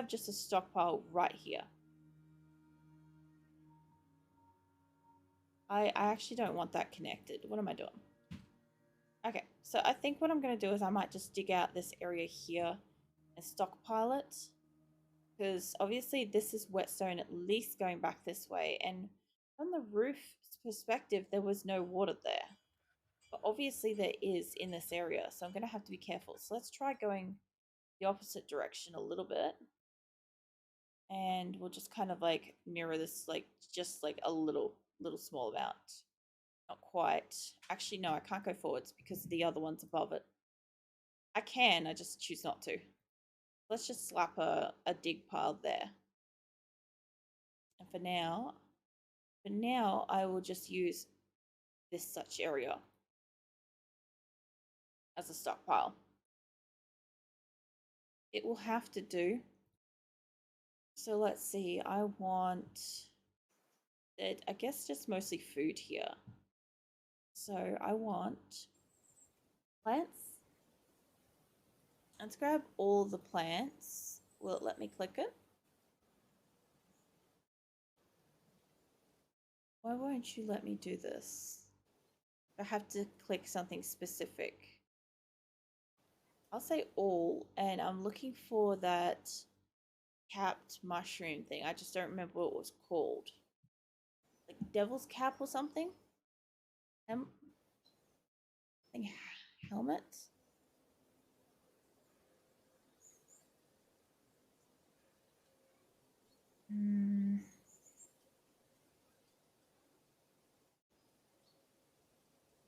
have just a stockpile right here. I actually don't want that connected. What am I doing? Okay, so I think what I'm going to do is I might just dig out this area here and stockpile it. Because obviously this is whetstone at least going back this way. And from the roof perspective, there was no water there. But obviously there is in this area. So I'm going to have to be careful. So let's try going the opposite direction a little bit. And we'll just kind of like mirror this like just like a little small amount. Not quite. Actually, no, I can't go forwards because the other one's above it. I can, I just choose not to. Let's just slap a dig pile there. And for now, I will just use this such area as a stockpile. It will have to do. So let's see, I want it, I guess just mostly food here. So I want plants. Let's grab all the plants. Will it let me click it? Why won't you let me do this? I have to click something specific. I'll say all, and I'm looking for that capped mushroom thing. I just don't remember what it was called. Like devil's cap or something? I think helmet?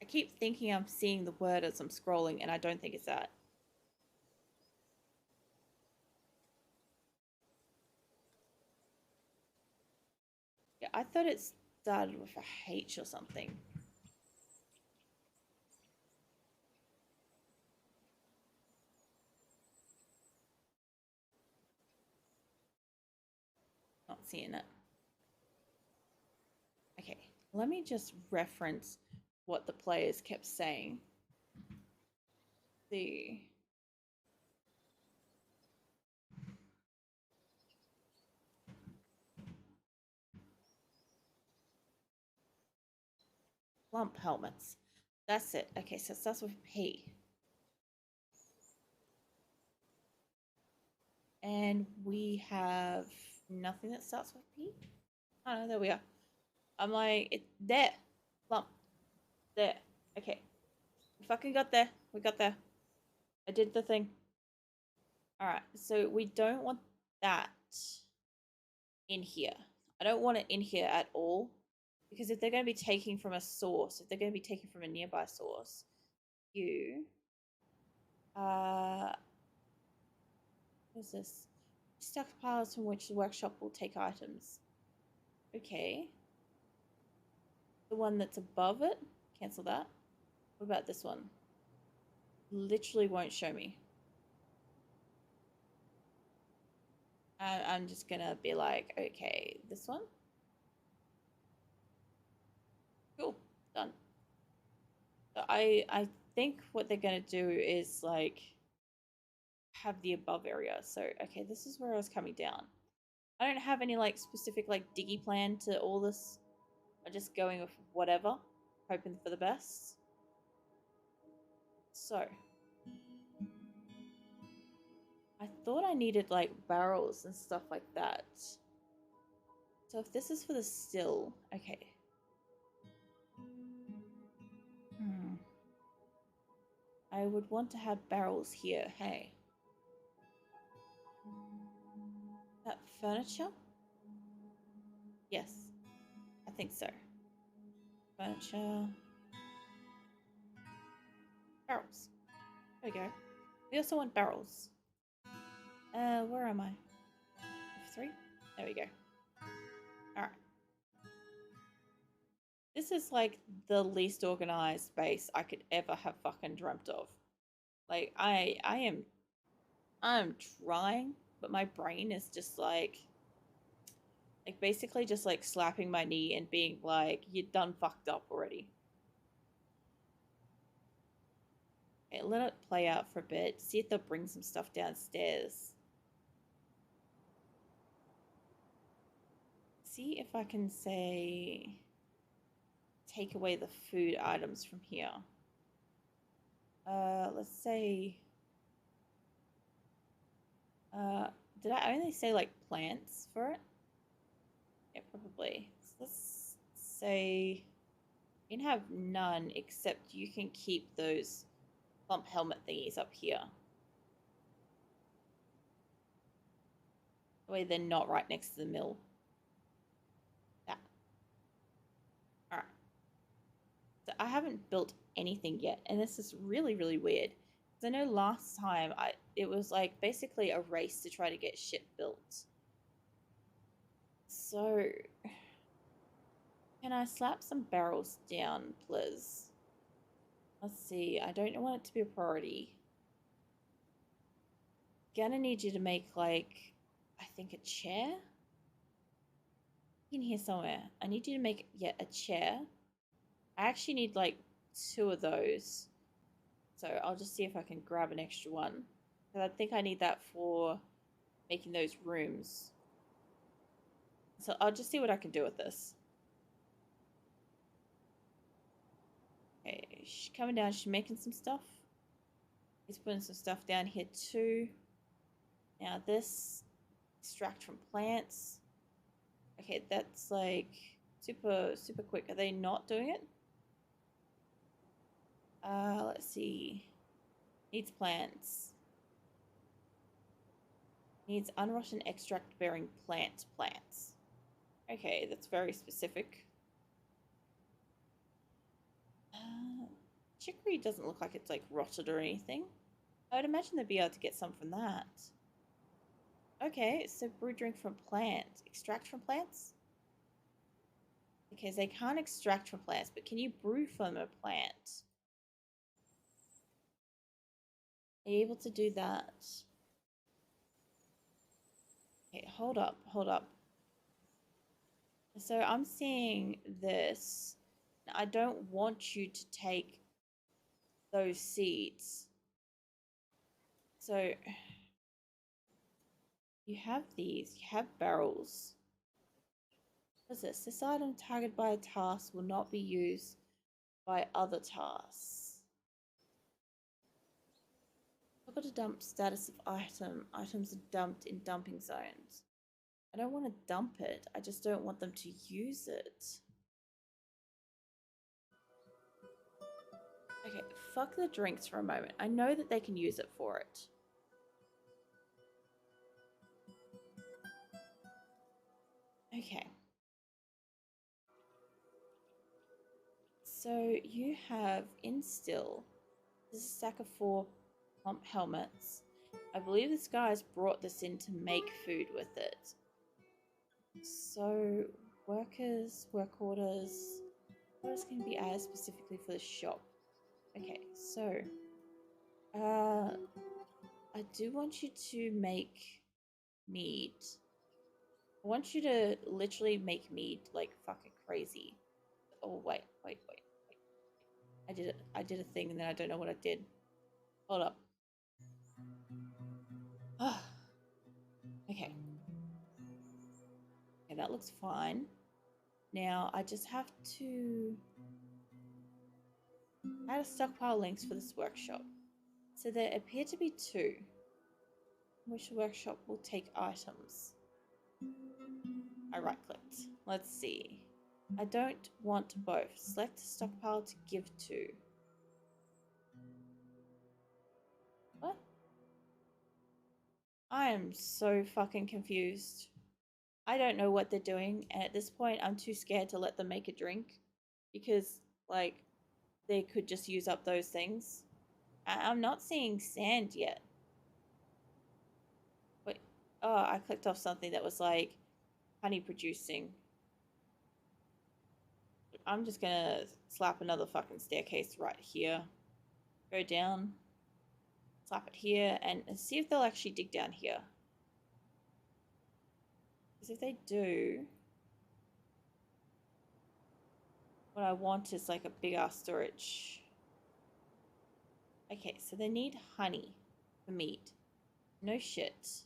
I keep thinking I'm seeing the word as I'm scrolling, and I don't think it's that. Yeah, I thought it started with a H or something. Not seeing it. Okay, let me just reference what the players kept saying. The lump helmets. That's it. Okay, so it starts with P. And we have nothing that starts with P. Oh no, there we are. I'm like, it there. Lump. There. Okay. We fucking got there. We got there. I did the thing. Alright, so we don't want that in here. I don't want it in here at all. Because if they're going to be taking from a source, if they're going to be taking from a nearby source, what is this? Stockpiles from which the workshop will take items. Okay. The one that's above it, cancel that. What about this one? Literally won't show me. I'm just gonna be like, okay, this one. Cool, done. So I think what they're gonna do is like have the above area. So okay, this is where I was coming down. I don't have any like specific like diggy plan to all this. I'm just going with whatever, hoping for the best. So I thought I needed like barrels and stuff like that. So if this is for the still, okay. I would want to have barrels here, hey. That furniture? Yes, I think so. Furniture. Barrels. There we go. We also want barrels. Where am I? F3? There we go. Alright. This is like the least organized space I could ever have fucking dreamt of. Like I'm trying, but my brain is just like basically just like slapping my knee and being like, you're done fucked up already. Okay, let it play out for a bit. See if they'll bring some stuff downstairs. see if I can say take away the food items from here. Let's say, did I only say like plants for it? Yeah, probably. So let's say you can have none except you can keep those bump helmet thingies up here. That way they're not right next to the mill. That. Alright. So I haven't built anything yet, and this is really, really weird. Because I know last time it was like basically a race to try to get shit built. So can I slap some barrels down, please? Let's see. I don't want it to be a priority. Gonna need you to make like, I think a chair? In here somewhere. I need you to make yet a chair. I actually need like 2 of those. So I'll just see if I can grab an extra one. Because I think I need that for making those rooms. So I'll just see what I can do with this. Okay, she's coming down. She's making some stuff. He's putting some stuff down here too. Now this, extract from plants. Okay, that's like super quick. Are they not doing it? Let's see. Needs plants. Needs unrotten extract bearing plants. Okay, that's very specific. Chicory doesn't look like it's like rotted or anything. I would imagine they'd be able to get some from that. Okay, so brew drink from plants. Extract from plants? Okay, so they can't extract from plants, but can you brew from a plant? Are you able to do that? Okay, hold up. So I'm seeing this. I don't want you to take those seeds. So you have these, you have barrels. What is this? This item targeted by a task will not be used by other tasks. Look at the dump status of item. Items are dumped in dumping zones. I don't want to dump it. I just don't want them to use it. Okay, fuck the drinks for a moment. I know that they can use it for it. Okay. So you have instill. This is a stack of 4 pump helmets. I believe this guy's brought this in to make food with it. So workers, work orders. What else can be added specifically for the shop? Okay, so I do want you to make mead. I want you to literally make mead like fucking crazy. Oh wait. I did a thing and then I don't know what I did. Hold up. Okay. Okay, that looks fine. Now I just have to add a stockpile links for this workshop. So there appear to be 2. Which workshop will take items? I right clicked. Let's see. I don't want both. Select a stockpile to give to. What? I am so fucking confused. I don't know what they're doing, and at this point I'm too scared to let them make a drink because like they could just use up those things. I'm not seeing sand yet. Wait, oh, I clicked off something that was like honey producing. I'm just gonna slap another fucking staircase right here. Go down. Slap it here and see if they'll actually dig down here. Because if they do, what I want is like a big ass storage. Okay, so they need honey for meat. No shit.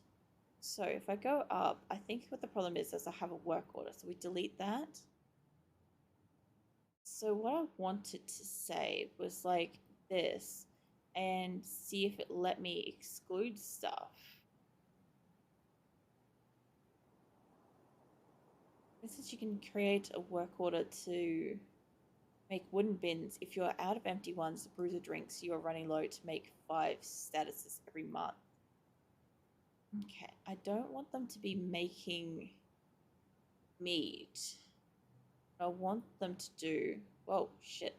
So if I go up, I think what the problem is I have a work order. So we delete that. So what I wanted to say was like this and see if it let me exclude stuff. This is you can create a work order to make wooden bins. If you're out of empty ones, the bruiser drinks, you are running low to make 5 statuses every month. Okay, I don't want them to be making meat. I want them to do... Whoa, shit.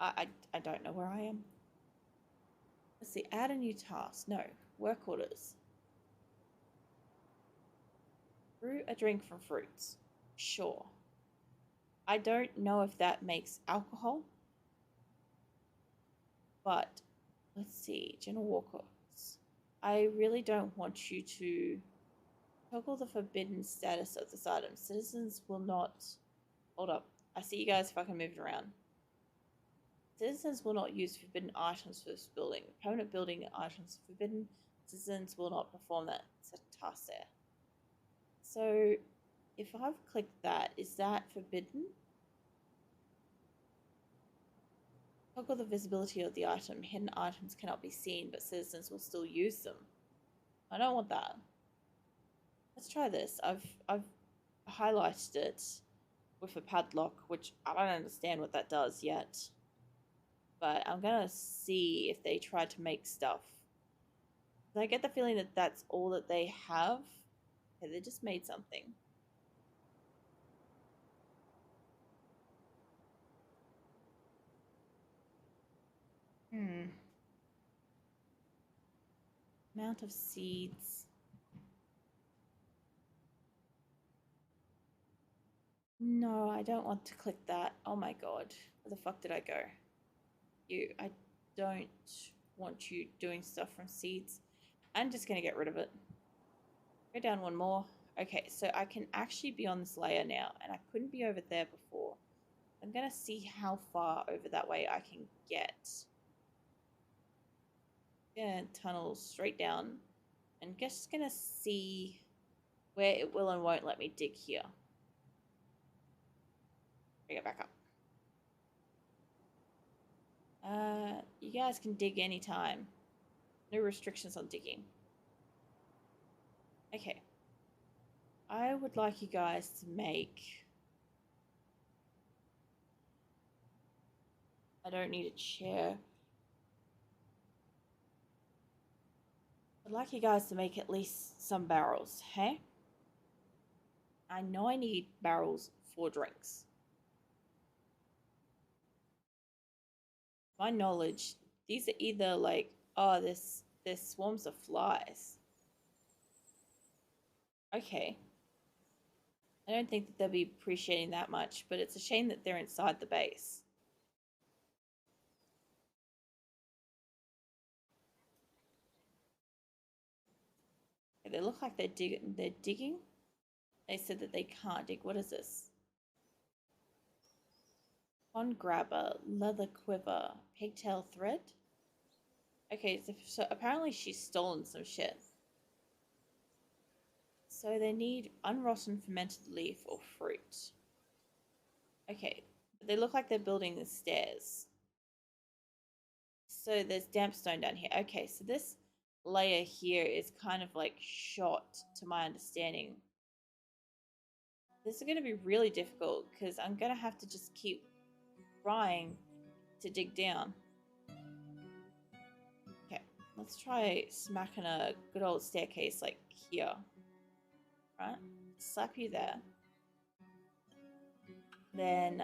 I don't know where I am. Let's see, add a new task. No, work orders. Brew a drink from fruits. Sure. I don't know if that makes alcohol, but let's see, general walkouts. I really don't want you to toggle the forbidden status of this item. Citizens will not... Hold up. I see you guys if I can move it around. Citizens will not use forbidden items for this building. Permanent building items forbidden. Citizens will not perform that task there. So if I've clicked that, is that forbidden? Toggle the visibility of the item. Hidden items cannot be seen, but citizens will still use them. I don't want that. Let's try this. I've highlighted it with a padlock, which I don't understand what that does yet. But I'm gonna see if they try to make stuff. I get the feeling that that's all that they have. Okay, they just made something. Amount of seeds. No, I don't want to click that. Oh my god. Where the fuck did I go? I don't want you doing stuff from seeds. I'm just gonna get rid of it. Go down one more. Okay, so I can actually be on this layer now, and I couldn't be over there before. I'm gonna see how far over that way I can get. Gonna tunnel straight down, and just gonna see where it will and won't let me dig here. Bring it back up. You guys can dig anytime. No restrictions on digging. Okay. I would like you guys to make... I don't need a chair. I'd like you guys to make at least some barrels, hey? I know I need barrels for drinks. My knowledge, these are either like, oh, there's swarms of flies. Okay. I don't think that they'll be appreciating that much, but it's a shame that they're inside the base. Okay, they look like they're digging. They said that they can't dig. What is this? Pond grabber, leather quiver, pigtail thread. Okay, so apparently she's stolen some shit. So they need unrotten fermented leaf or fruit. Okay, they look like they're building the stairs. So there's damp stone down here. Okay, so this layer here is kind of like shot to my understanding. This is going to be really difficult because I'm going to have to just keep trying to dig down. Okay, let's try smacking a good old staircase like here. Right? Slap you there. Then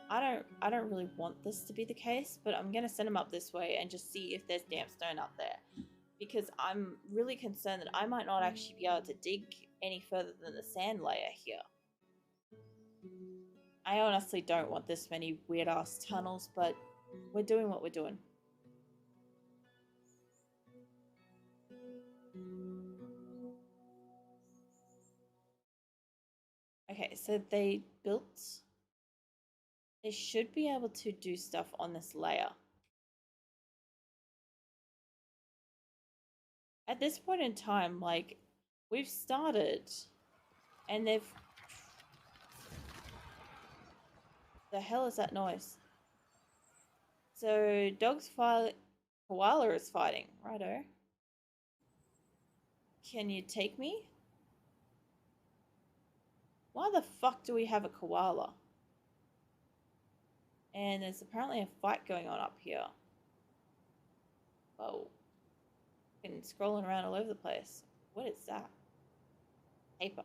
I don't really want this to be the case, but I'm going to send them up this way and just see if there's damp stone up there. Because I'm really concerned that I might not actually be able to dig any further than the sand layer here. I honestly don't want this many weird-ass tunnels, but we're doing what we're doing. Okay, so they should be able to do stuff on this layer. At this point in time, like, we've started and they've... The hell is that noise? So, dog's fight... Koala is fighting. Righto. Can you take me? Why the fuck do we have a koala? And there's apparently a fight going on up here. Whoa. And scrolling around all over the place. What is that? Paper.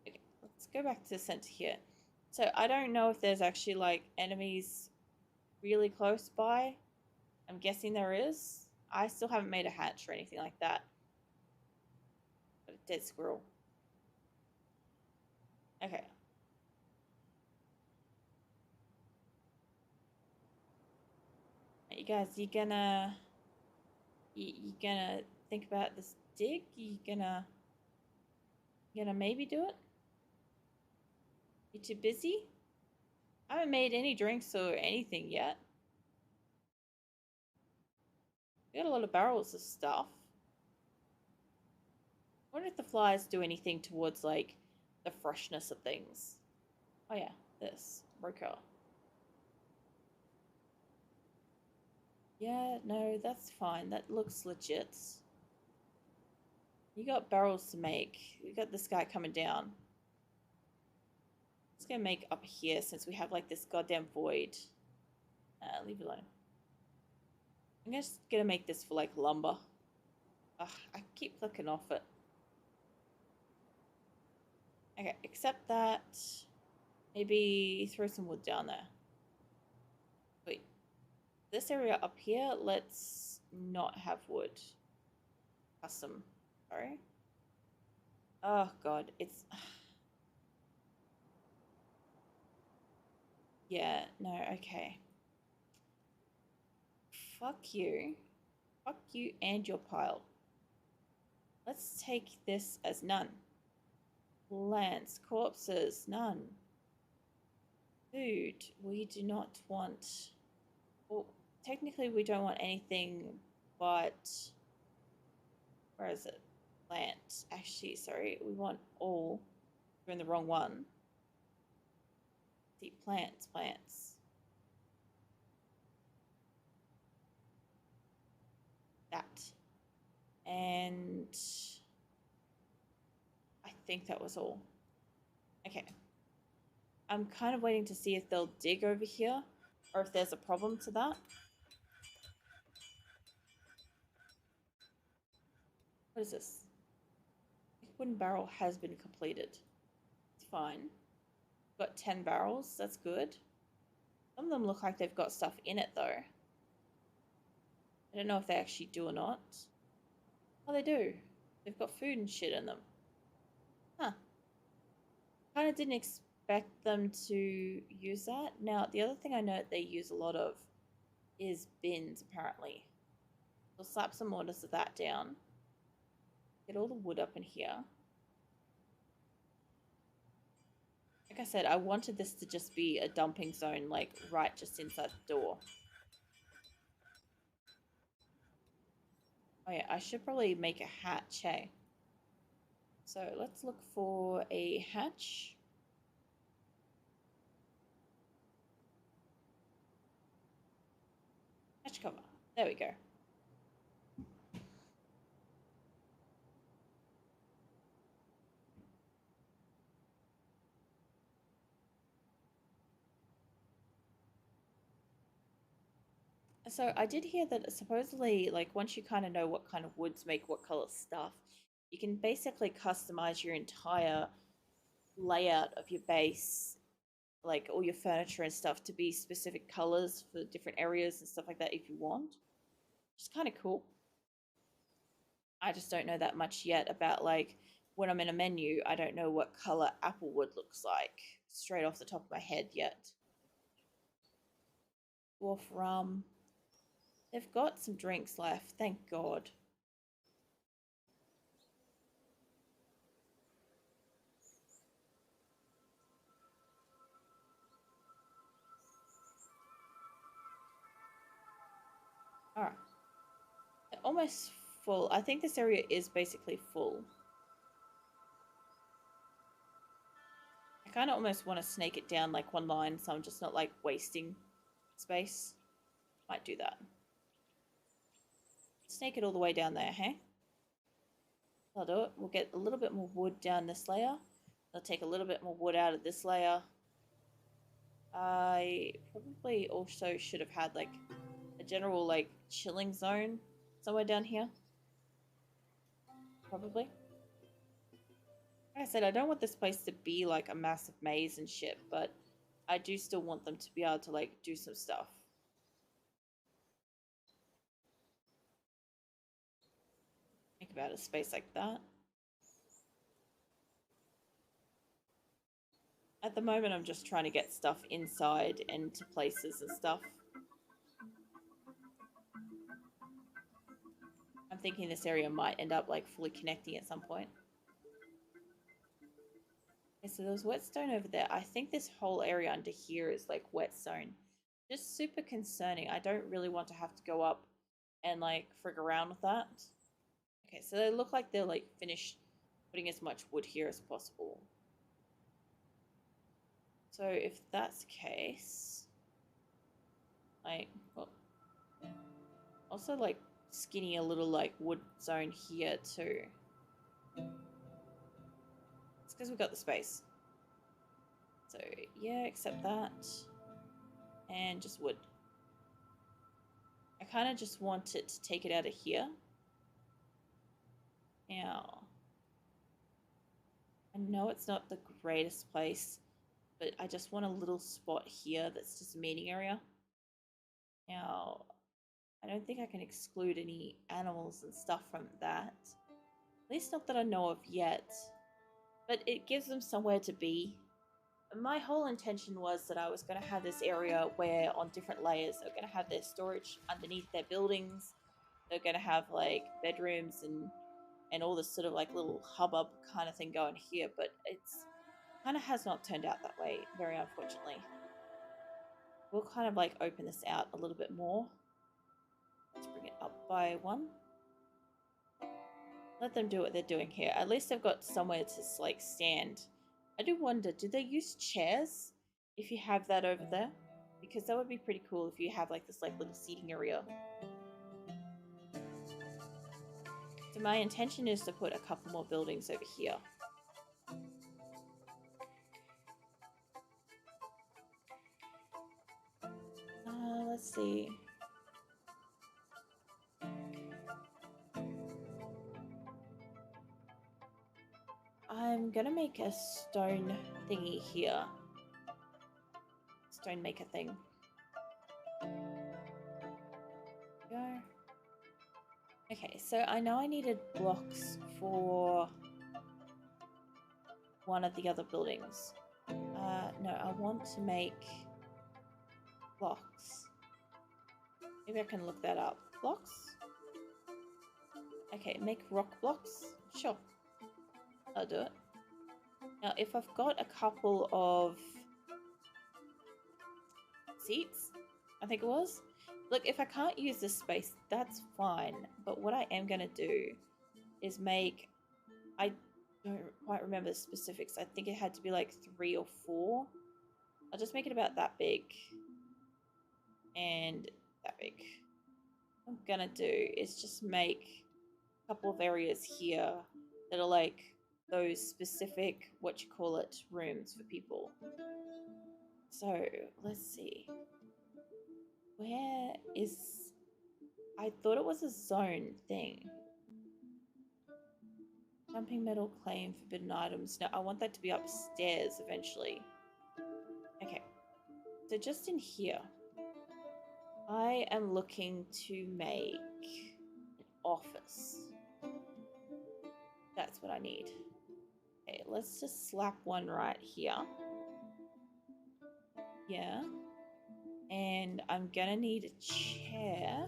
Okay, let's go back to the center here. So I don't know if there's actually like enemies really close by. I'm guessing there is. I still haven't made a hatch or anything like that. But a dead squirrel. Okay. You guys, you gonna think about this dig? You gonna maybe do it? You too busy? I haven't made any drinks or anything yet. We got a lot of barrels of stuff. I wonder if the flies do anything towards like the freshness of things. Oh yeah, this broker. Yeah, no, that's fine. That looks legit. You got barrels to make. We got this guy coming down. Let's go make up here since we have like this goddamn void. Leave it alone. I'm just gonna make this for like lumber. Ugh, I keep clicking off it. Okay, accept that. Maybe throw some wood down there. Wait. This area up here, let's not have wood. Custom. Sorry. Oh god, it's... Yeah, no, okay. Fuck you. Fuck you and your pile. Let's take this as none. Plants, corpses, none. Food, we do not want... Well, technically we don't want anything but... Where is it? Plant. Actually, sorry, we want all. We're in the wrong one. See, plants, plants. That. And I think that was all. Okay. I'm kind of waiting to see if they'll dig over here or if there's a problem to that. What is this? Wooden barrel has been completed. It's fine. Got 10 barrels. That's good. Some of them look like they've got stuff in it, though. I don't know if they actually do or not. Oh, they do. They've got food and shit in them. Huh. Kind of didn't expect them to use that. Now, the other thing I know they use a lot of is bins, apparently. We'll slap some orders of that down. Get all the wood up in here. Like I said, I wanted this to just be a dumping zone, like, right just inside the door. Oh yeah, I should probably make a hatch, hey? So let's look for a hatch. Hatch cover. There we go. So I did hear that supposedly, like, once you kind of know what kind of woods make what color stuff, you can basically customize your entire layout of your base, like all your furniture and stuff, to be specific colors for different areas and stuff like that if you want. Which is kind of cool. I just don't know that much yet about, like, when I'm in a menu, I don't know what color applewood looks like straight off the top of my head yet. Dwarf rum. They've got some drinks left, thank God. Alright. They're almost full. I think this area is basically full. I kind of almost want to snake it down like one line so I'm just not like wasting space. Might do that. Snake it all the way down there, hey? I'll do it. We'll get a little bit more wood down this layer. I'll take a little bit more wood out of this layer. I probably also should have had like a general like chilling zone somewhere down here. Probably. Like I said, I don't want this place to be like a massive maze and shit, but I do still want them to be able to like do some stuff. Think about a space like that. At the moment, I'm just trying to get stuff inside and to places and stuff. I'm thinking this area might end up like fully connecting at some point. Okay, so there's whetstone over there. I think this whole area under here is like whetstone. Just super concerning. I don't really want to have to go up and like frig around with that. Okay, so they look like they're like finished putting as much wood here as possible. So if that's the case, like, well, also like skinny a little like wood zone here too. It's because we've got the space. So yeah, accept that. And just wood. I kind of just want it to take it out of here. Now, I know it's not the greatest place, but I just want a little spot here that's just a meeting area. Now, I don't think I can exclude any animals and stuff from that. At least not that I know of yet. But it gives them somewhere to be. My whole intention was that I was going to have this area where on different layers they're going to have their storage underneath their buildings. They're going to have like bedrooms and all this sort of like little hubbub kind of thing going here, but it's kind of has not turned out that way, very unfortunately. We'll kind of like open this out a little bit more. Let's bring it up by one. Let them do what they're doing here. At least they've got somewhere to like stand. I do wonder, do they use chairs if you have that over there? Because that would be pretty cool if you have like this like little seating area. So my intention is to put a couple more buildings over here. Let's see. I'm gonna make a stone thingy here. Stone maker thing. Go. Okay, so I know I needed blocks for one of the other buildings. No, I want to make blocks. Maybe I can look that up. Blocks? Okay, make rock blocks? Sure. I'll do it. Now, if I've got a couple of seats, I think it was. Look, if I can't use this space, that's fine. But what I am going to do is make... I don't quite remember the specifics. I think it had to be like 3 or 4. I'll just make it about that big. And that big. What I'm going to do is just make a couple of areas here that are like those specific, rooms for people. So, let's see. Where is... I thought it was a zone thing. Jumping metal claim, forbidden items. No, I want that to be upstairs eventually. Okay. So just in here, I am looking to make an office. That's what I need. Okay, let's just slap one right here. Yeah. And I'm gonna need a chair.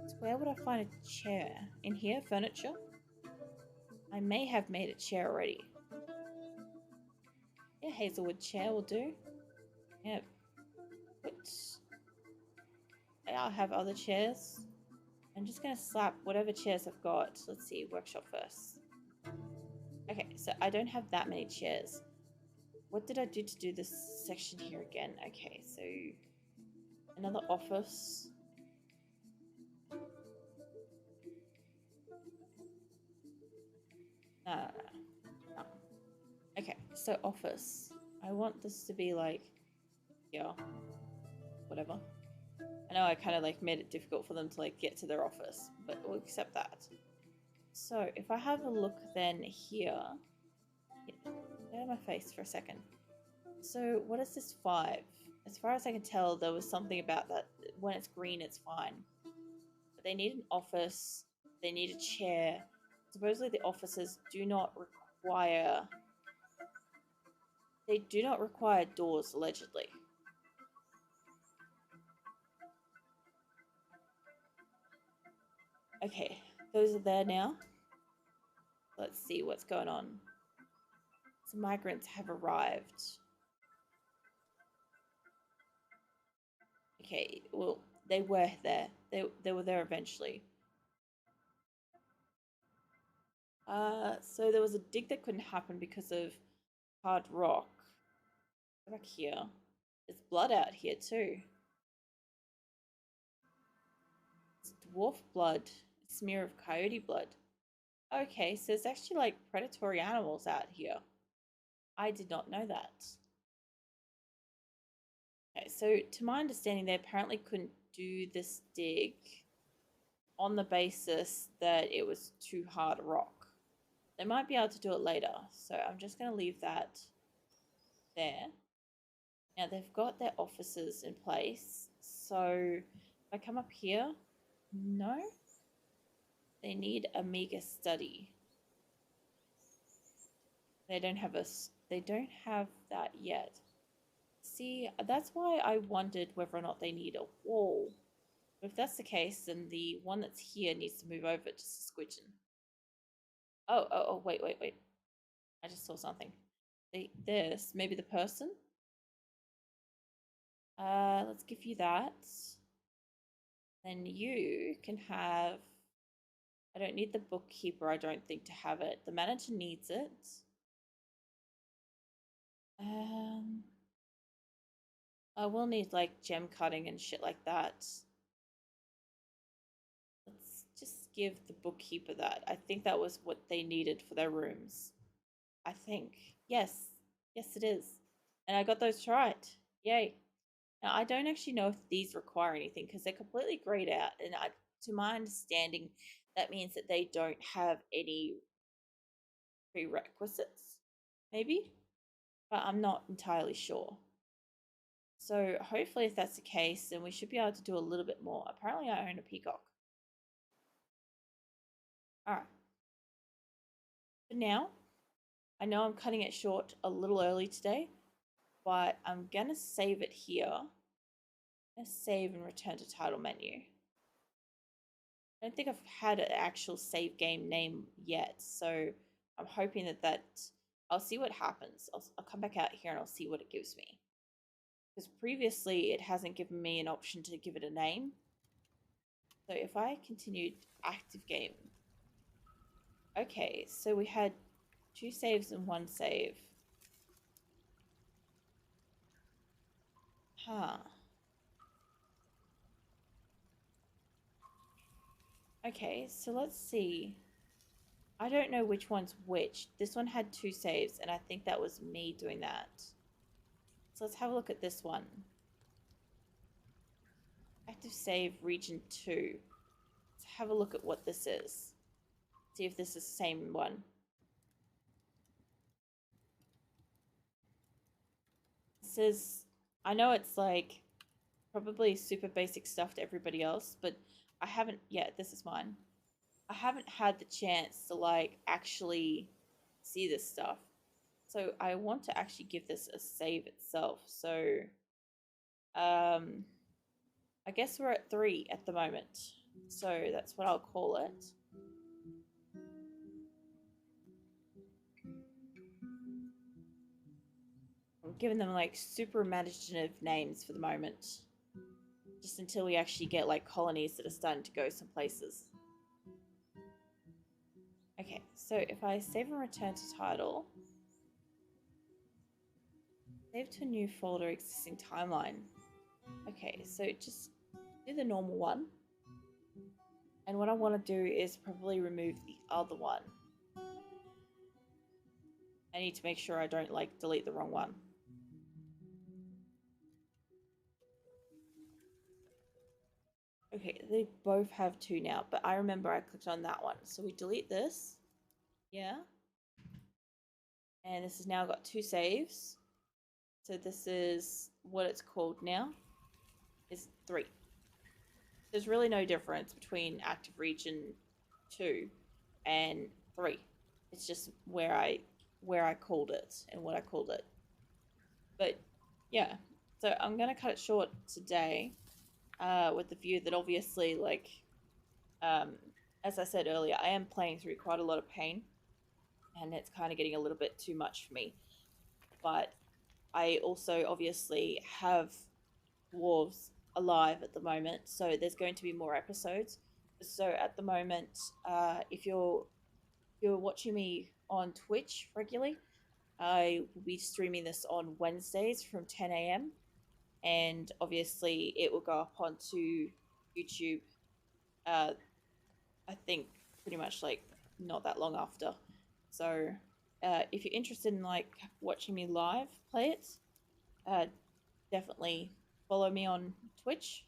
So where would I find a chair? In here, furniture? I may have made a chair already. Yeah, hazelwood chair will do. Yeah. I'll have other chairs. I'm just going to slap whatever chairs I've got. Let's see, workshop first. Okay, so I don't have that many chairs. What did I do to do this section here again? Okay, so another office. No, no, no, no. Okay, so office. I want this to be like, yeah, whatever. I know I kind of like made it difficult for them to like get to their office, but we'll accept that. So if I have a look then here, get out of my face for a second. So what is this 5? As far as I can tell, there was something about that. When it's green, it's fine. But they need an office. They need a chair. Supposedly the offices do not require... They do not require doors, allegedly. Okay, those are there now. Let's see what's going on. Some migrants have arrived. Okay, well, they were there. They were there eventually. So there was a dig that couldn't happen because of hard rock. Go back here. There's blood out here too. It's dwarf blood. A smear of coyote blood. Okay, so there's actually like predatory animals out here. I did not know that. Okay, so to my understanding, they apparently couldn't do this dig on the basis that it was too hard rock. They might be able to do it later, so I'm just going to leave that there. Now they've got their offices in place, so if I come up here, no, they need a meager study. They don't have that yet. See, that's why I wondered whether or not they need a wall. But if that's the case, then the one that's here needs to move over just a squidgen. Oh, wait. I just saw something. This, maybe the person? Let's give you that. Then you can have... I don't need the bookkeeper, I don't think, to have it. The manager needs it. I will need like gem cutting and shit like that. Let's just give the bookkeeper that. I think that was what they needed for their rooms. I think. Yes. Yes, it is. And I got those right. Yay. Now, I don't actually know if these require anything because they're completely grayed out. And to my understanding, that means that they don't have any prerequisites, maybe? But I'm not entirely sure. So hopefully if that's the case, then we should be able to do a little bit more. Apparently I own a peacock. Alright. For now, I know I'm cutting it short a little early today, but I'm going to save it here. I'm going to save and return to title menu. I don't think I've had an actual save game name yet, so I'm hoping that I'll see what happens. I'll come back out here and I'll see what it gives me. Because previously it hasn't given me an option to give it a name. So if I continued active game. Okay, so we had 2 saves and 1 save. Huh. Okay, so let's see. I don't know which one's which. This one had 2 saves, and I think that was me doing that. So let's have a look at this one. Active save region 2. Let's have a look at what this is. See if this is the same one. This is, I know it's like probably super basic stuff to everybody else, but I haven't yet. This is mine. I haven't had the chance to like actually see this stuff. So I want to actually give this a save itself. So I guess we're at 3 at the moment. So that's what I'll call it. I'm giving them like super imaginative names for the moment. just until we actually get like colonies that are starting to go some places. Okay, so if I save and return to title, save to a new folder, existing timeline. Okay, so just do the normal one. And what I want to do is probably remove the other one. I need to make sure I don't like delete the wrong one. Okay, they both have 2 now, but I remember I clicked on that one. So we delete this. Yeah. And this has now got 2 saves. So this is what it's called now, is 3. There's really no difference between active region 2 and 3. It's just where I called it and what I called it. But yeah, so I'm gonna cut it short today, with the view that obviously, like, as I said earlier, I am playing through quite a lot of pain, and it's kind of getting a little bit too much for me. But I also obviously have dwarves alive at the moment, so there's going to be more episodes. So at the moment, if you're watching me on Twitch regularly, I will be streaming this on Wednesdays from 10 a.m. and obviously it will go up onto YouTube. I think pretty much like not that long after. So if you're interested in like watching me live play it, definitely follow me on Twitch,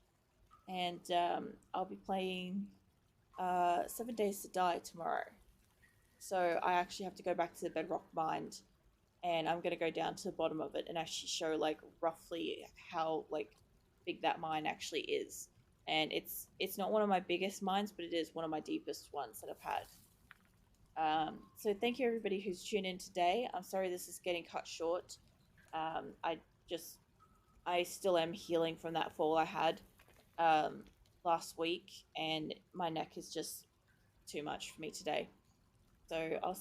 and I'll be playing 7 Days to Die tomorrow. So I actually have to go back to the Bedrock Mind, and I'm gonna go down to the bottom of it and actually show like roughly how like big that mine actually is. And it's not one of my biggest mines, but it is one of my deepest ones that I've had. So thank you everybody who's tuned in today. I'm sorry this is getting cut short. I just I still am healing from that fall I had last week, and my neck is just too much for me today. So I'll see